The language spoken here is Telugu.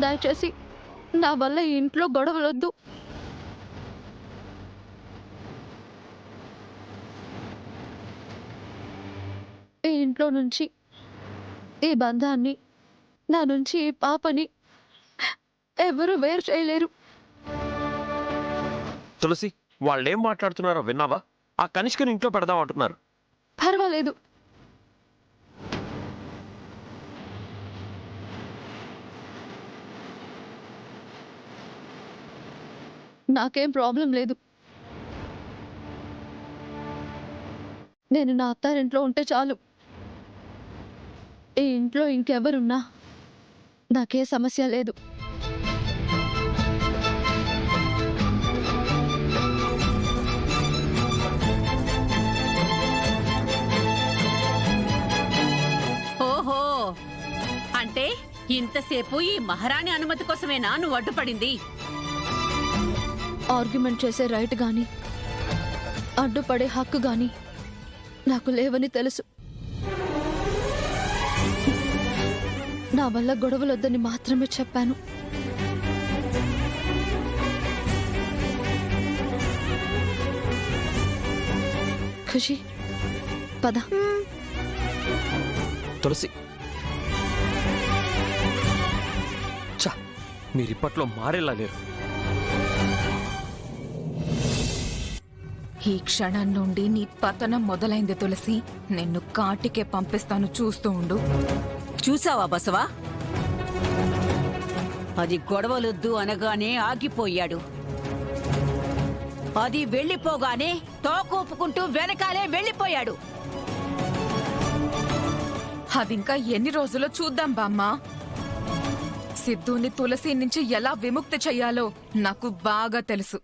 దయచేసి నా వల్ల ఈ ఇంట్లో గొడవలొద్దు. ఈ ఇంట్లో నుంచి ఈ బంధాన్ని, నా నుంచి ఈ పాపని ఎవరు వేరు చేయలేరు. తులసి, వాళ్ళేం మాట్లాడుతున్నారో విన్నావా? ఆ కనిష్కని ఇంట్లో పెడదాం అంటున్నారు. పర్వాలేదు, నాకేం ప్రాబ్లం లేదు. నేను నా అత్తారింట్లో ఉంటే చాలు. ఈ ఇంట్లో ఇంకెవరున్నా నాకే సమస్య లేదు. ఓహో, అంటే ఇంతసేపు ఈ మహారాణి అనుమతి కోసమేనా నువ్వు అడ్డుపడింది? ఆర్గ్యుమెంట్ చేసే రైట్ గాని, అడ్డుపడే హక్కు గాని నాకు లేవని తెలుసు. నా వల్ల గొడవలొద్దని మాత్రమే చెప్పాను. ఖుషి, పద. తులసి, చా, మీరిప్పట్లో మారేలా లేరు. ఈ క్షణం నుండి నీ పతనం మొదలైంది తులసి. నిన్ను కాటికే పంపిస్తాను, చూస్తూ ఉండు. చూసావా బసవా? అది గొడవలొద్దు అనగానే ఆగిపోయాడు. అది వెళ్ళిపోగానే తోకూపుకుంటూ వెనకాలే వెళ్ళిపోయాడు. అదింకా ఎన్ని రోజులో చూద్దాం బామ్మ. సిద్ధుని తులసి నుంచి ఎలా విముక్తి చెయ్యాలో నాకు బాగా తెలుసు.